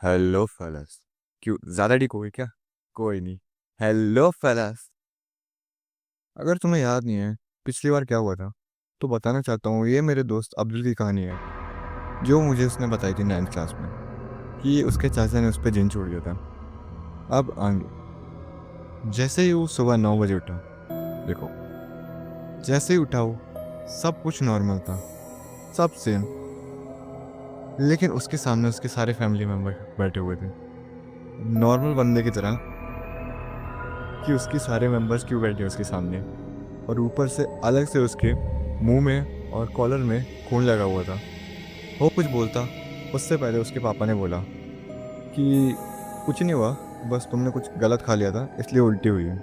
Hello फेलस। क्यों ज़्यादा डीक हो गई क्या? कोई नहीं। हेलो फेलस। अगर तुम्हें याद नहीं है पिछली बार क्या हुआ था तो बताना चाहता हूँ। ये मेरे दोस्त अब्दुल की कहानी है जो मुझे उसने बताई थी 9th क्लास में कि उसके चाचा ने उस पर जिन छोड़ दिया था। अब आगे जैसे ही वो सुबह 9 बजे उठा, देखो, जैसे ही उठा वो सब कुछ नॉर्मल था, सब सेम। लेकिन उसके सामने उसके सारे फैमिली मेम्बर बैठे हुए थे नॉर्मल बंदे की तरह, कि उसके सारे मेंबर्स क्यों बैठे हैं उसके सामने, और ऊपर से अलग से उसके मुंह में और कॉलर में खून लगा हुआ था। वो कुछ बोलता उससे पहले उसके पापा ने बोला कि कुछ नहीं हुआ, बस तुमने कुछ गलत खा लिया था इसलिए उल्टी हुई है।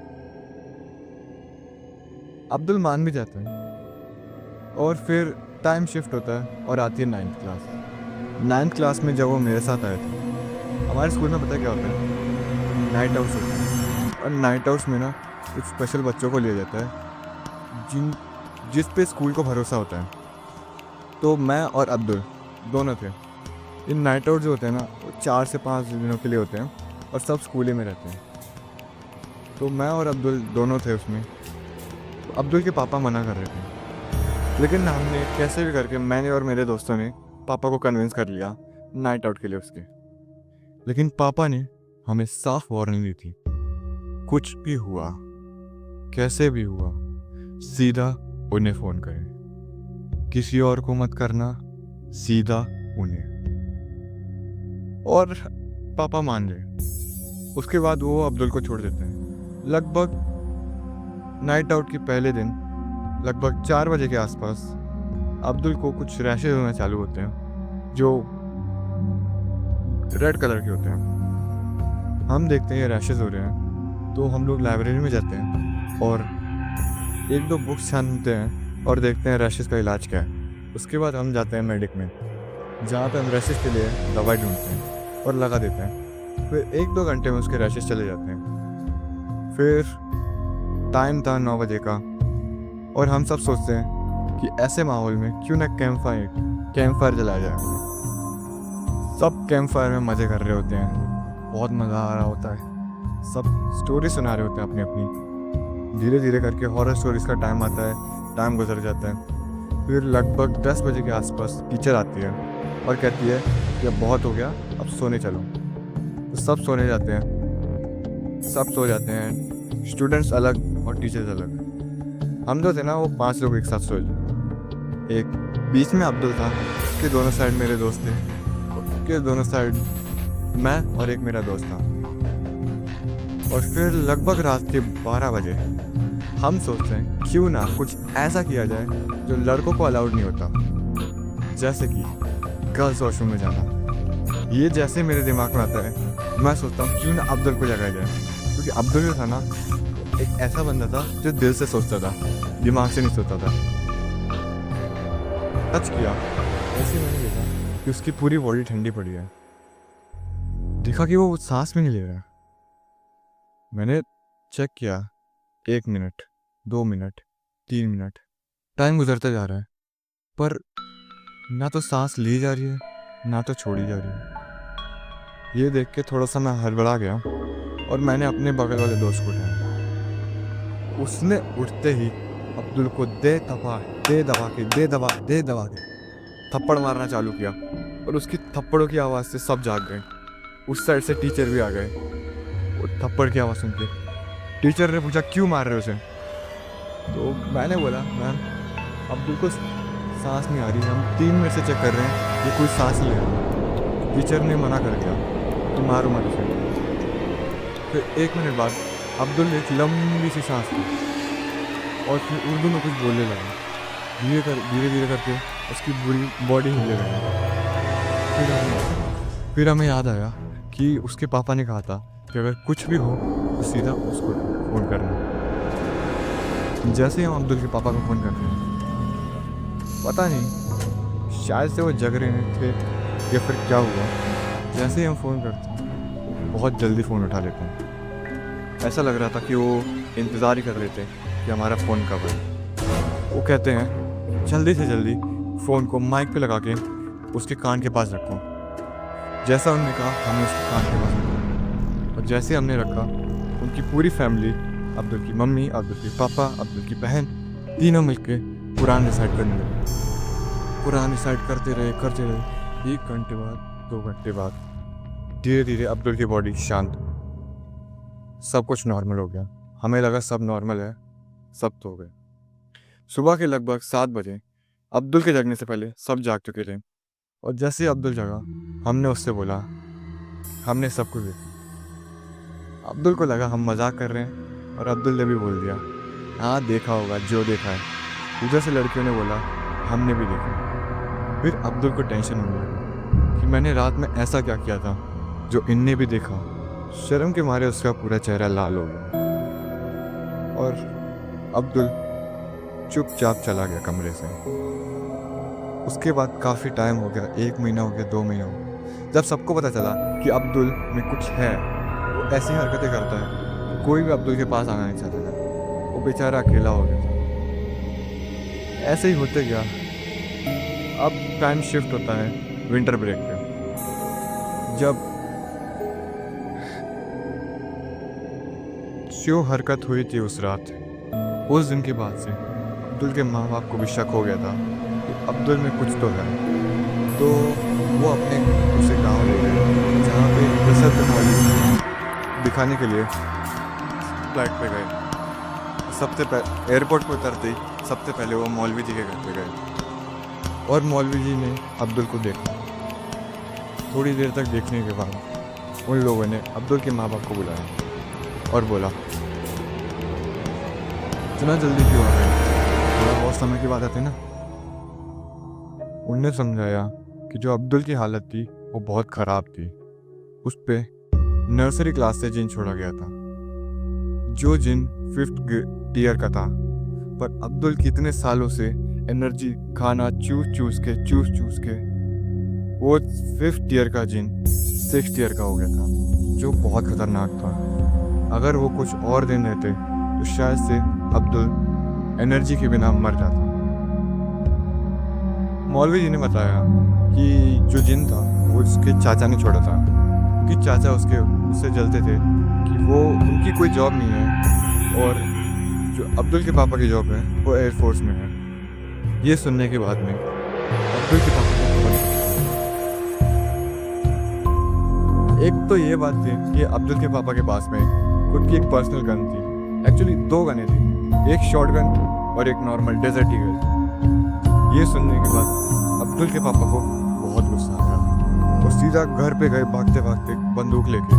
अब्दुल मान भी जाता है और फिर टाइम शिफ्ट होता है और आती है 9th क्लास। 9th क्लास में जब वो मेरे साथ आए थे, हमारे स्कूल में पता क्या होता है, नाइट आउट्स होते हैं। और नाइट आउट्स में ना कुछ स्पेशल बच्चों को लिया जाता है जिन जिस पे स्कूल को भरोसा होता है। तो मैं और अब्दुल दोनों थे। इन नाइट आउट जो होते हैं ना वो 4 से 5 दिनों के लिए होते हैं और सब स्कूल ही में रहते हैं। तो मैं और अब्दुल दोनों थे उसमें। तो अब्दुल के पापा मना कर रहे थे, लेकिन हमने कैसे भी करके, मैंने और मेरे दोस्तों ने पापा को कन्विंस कर लिया नाइट आउट के लिए उसके। लेकिन पापा ने हमें साफ वार्निंग दी थी, कुछ भी हुआ, कैसे भी हुआ, सीधा उन्हें फ़ोन करें, किसी और को मत करना, सीधा उन्हें। और पापा मान गए। उसके बाद वो अब्दुल को छोड़ देते हैं। लगभग नाइट आउट के पहले दिन लगभग 4 बजे के आसपास अब्दुल को कुछ रैशेज होना चालू होते हैं जो रेड कलर के होते हैं। हम देखते हैं ये रैशेज हो रहे हैं तो हम लोग लाइब्रेरी में जाते हैं और एक दो बुक्स छानते हैं और देखते हैं रैशेज का इलाज क्या है। उसके बाद हम जाते हैं मेडिक में, जहाँ पे हम रैशेज के लिए दवाई ढूंढते हैं और लगा देते हैं। फिर 1-2 घंटे में उसके रैशेज चले जाते हैं। फिर टाइम था 9 बजे का और हम सब सोचते हैं कि ऐसे माहौल में क्यों ना कैंप फायर जलाया जाए। सब कैंप फायर में मज़े कर रहे होते हैं, बहुत मज़ा आ रहा होता है। सब स्टोरी सुना रहे होते हैं अपनी अपनी। धीरे धीरे करके हॉरर स्टोरीज का टाइम आता है, टाइम गुजर जाता है। फिर लगभग 10 बजे के आसपास टीचर आती है और कहती है कि अब बहुत हो गया, अब सोने चलो। तो सब सोने जाते हैं, सब सो जाते हैं, स्टूडेंट्स अलग और टीचर्स अलग। हम जो थे ना वो 5 लोग एक साथ सोए थे। एक बीच में अब्दुल था, उसके दोनों साइड मेरे दोस्त थे, उसके दोनों साइड मैं और एक मेरा दोस्त था। और फिर लगभग रात के 12 बजे हम सोचते हैं क्यों ना कुछ ऐसा किया जाए जो लड़कों को अलाउड नहीं होता, जैसे कि गर्ल्स वॉशरूम में जाना। ये जैसे मेरे दिमाग में आता है मैं सोचता हूँ क्यों ना अब्दुल को जगाया जाए, क्योंकि अब्दुल जो था ना एक ऐसा बंदा था जो दिल से सोचता था, दिमाग से नहीं सोचता था। टच किया, ऐसे मैंने देखा कि उसकी पूरी बॉडी ठंडी पड़ी है। देखा कि वो सांस भी नहीं ले रहा। मैंने चेक किया, 1 मिनट, 2 मिनट, 3 मिनट, टाइम गुजरता जा रहा है, पर ना तो सांस ली जा रही है ना तो छोड़ी जा रही है। ये देख के थोड़ा सा मैं हड़बड़ा गया और मैंने अपने बगल वाले दोस्त को उठाया। उसने उठते ही अब्दुल को दे दबा के थप्पड़ मारना चालू किया और उसकी थप्पड़ों की आवाज़ से सब जाग गए। उस साइड से टीचर भी आ गए। वो थप्पड़ की आवाज़ सुन के टीचर ने पूछा क्यों मार रहे हो उसे। तो मैंने बोला मैम अब्दुल को सांस नहीं आ रही, हम 3 मिनट से चेक कर रहे हैं ये कोई सांस नहीं ले रहा। टीचर ने मना कर दिया कि मारो मत उसे। फिर 1 मिनट बाद अब्दुल ने एक लंबी सी सांस ली और फिर उर्दू में कुछ बोलने लगा। धीरे धीरे करके उसकी पूरी बॉडी हिलने लगी। फिर हमें याद आया कि उसके पापा ने कहा था कि अगर कुछ भी हो तो सीधा उसको फ़ोन करना। जैसे ही हम अब्दुल के पापा को फ़ोन करते हैं, पता नहीं शायद से वो जग रहे थे या फिर क्या हुआ, जैसे ही हम फ़ोन करते हैं बहुत जल्दी फ़ोन उठा लेते हैं। ऐसा लग रहा था कि वो इंतज़ार ही कर रहे थे कि हमारा फ़ोन कब है। वो कहते हैं जल्दी से जल्दी फ़ोन को माइक पे लगा के उसके कान के पास रखो। जैसा उन्होंने कहा हमने उसको कान के पास रखा और जैसे हमने रखा उनकी पूरी फैमिली, अब्दुल की मम्मी, अब्दुल के पापा, अब्दुल की बहन, तीनों मिलके कुरान रिसाइट करने लगे। कुरान रिसाइट करते रहे। 1 घंटे बाद, 2 घंटे बाद धीरे धीरे अब्दुल की बॉडी शांत, सब कुछ नॉर्मल हो गया। हमें लगा सब नॉर्मल है, सब तो हो गए। सुबह के लगभग 7 बजे अब्दुल के जगने से पहले सब जाग चुके थे और जैसे ही अब्दुल जगा हमने उससे बोला हमने सब कुछ देखा। अब्दुल को लगा हम मजाक कर रहे हैं और अब्दुल ने भी बोल दिया हाँ देखा होगा जो देखा है। उधर से लड़कियों ने बोला हमने भी देखा। फिर अब्दुल को टेंशन होने लगी कि मैंने रात में ऐसा क्या किया था जो इनने भी देखा। शर्म के मारे उसका पूरा चेहरा लाल हो गया और अब्दुल चुपचाप चला गया कमरे से। उसके बाद काफ़ी टाइम हो गया, 1 महीना हो गया, 2 महीना हो गया, जब सबको पता चला कि अब्दुल में कुछ है, वो ऐसी हरकतें करता है, कोई भी अब्दुल के पास आना नहीं चाहता था। वो बेचारा अकेला हो गया था। ऐसे ही होते गया। अब टाइम शिफ्ट होता है विंटर ब्रेक पे, जब जो हरकत हुई थी उस रात, उस दिन के बाद से अब्दुल के माँ बाप को भी शक हो गया था कि अब्दुल में कुछ तो है। तो वो अपने उसे गांव ले गए जहाँ पे प्रसिद्ध मौलवी दिखाने के लिए फ्लाइट पे गए। सबसे पहले एयरपोर्ट पे उतरते ही सबसे पहले वो मौलवी जी के घर पे गए और मौलवी जी ने अब्दुल को देखा। थोड़ी देर तक देखने के बाद उन लोगों ने अब्दुल के माँ बाप को बुलाया और बोला इतना जल्दी क्यों आ गए, थोड़ा बहुत समय की बात आती ना। उनने समझाया कि जो अब्दुल की हालत थी वो बहुत ख़राब थी। उस पे नर्सरी क्लास से जिन छोड़ा गया था, जो जिन 5th ईयर का था। पर अब्दुल कितने सालों से एनर्जी खाना चूस चूस के वो 5th ईयर का जिन 6th ईयर का हो गया था, जो बहुत खतरनाक था। अगर वो कुछ और दिन रहते तो शायद से अब्दुल एनर्जी के बिना मर जाता। मौलवी जी ने बताया कि जो जिन था वो उसके चाचा ने छोड़ा था, क्योंकि चाचा उससे जलते थे कि वो उनकी कोई जॉब नहीं है और जो अब्दुल के पापा की जॉब है वो एयरफोर्स में है। ये सुनने के बाद में अब्दुल के पापा एक तो ये बात थी कि अब्दुल के पापा के पास में खुद की एक पर्सनल गन थी। एक्चुअली 2 गनें थी, एक शॉर्ट गन और एक नॉर्मल डेजर्ट ईगल। ये सुनने के बाद अब्दुल के पापा को बहुत गुस्सा आया और सीधा घर पे गए भागते भागते बंदूक लेके।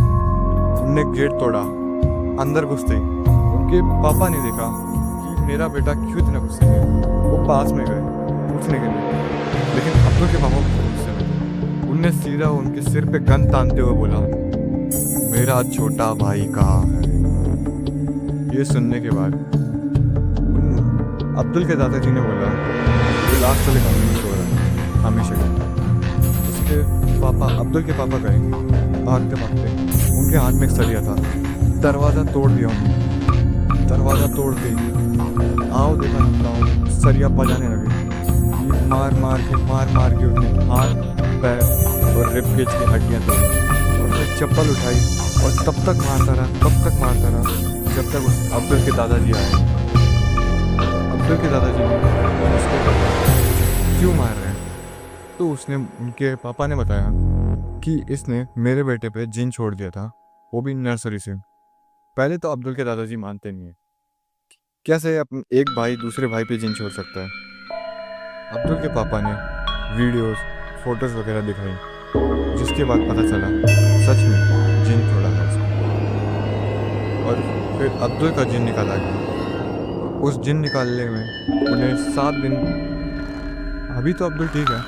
उनने गेट तोड़ा, अंदर घुसते ही उनके पापा ने देखा कि मेरा बेटा क्यों इतना गुस्से में। वो पास में गए पूछने के लिए, लेकिन अब्दुल के पापा को गुस्से में। उनने सीधा उनके सिर पे गन तानते हुए बोला मेरा छोटा भाई कहाँ है। ये सुनने के बाद अब्दुल के दादाजी ने बोला ये लास्ट वाले कमरे में सो रहा है हमेशा के। उसके पापा, अब्दुल के पापा गए भागते भागते, उनके हाथ में एक सरिया था, दरवाज़ा तोड़ दिया उन्होंने। दरवाज़ा तोड़ के आओ देखा हूँ सरिया बजाने लगे। मार मार के उनके हाथ पैर और रिब केज की हड्डियाँ तोड़ी और फिर चप्पल उठाई और तब तक मारता रहा जब तक उस अब्दुल के दादाजी आए। अब्दुल के दादाजी ने उसको बताया क्यों मार रहे हैं, तो उसने, उनके पापा ने बताया कि इसने मेरे बेटे पे जिन छोड़ दिया था, वो भी नर्सरी से। पहले तो अब्दुल के दादाजी मानते नहीं है, कैसे एक भाई दूसरे भाई पे जिन छोड़ सकता है। अब्दुल के पापा ने वीडियोस, फोटोज़ वगैरह दिखाई, जिसके बाद पता चला सच में जिन छोड़ा है उसने। और फिर अब्दुल का जिन निकाला गया। उस जिन निकालने में उन्हें 7 दिन, अभी तो अब्दुल ठीक है,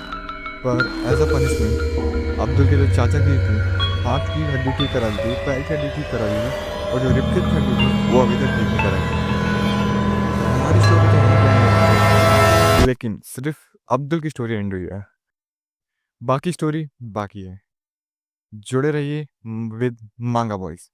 पर एज अ पनिशमेंट अब्दुल के जो चाचा की थी हाथ की हड्डी ठीक करा दी थी, पैर की हड्डी ठीक करा दी थी और जो रिब की हड्डी थी वो अभी तक ठीक नहीं कराई। हमारी स्टोरी तो यहीं पे है, लेकिन सिर्फ अब्दुल की स्टोरी एंड हुई है, बाकी स्टोरी बाकी है। जुड़े रहिए विद मांगा बॉयज।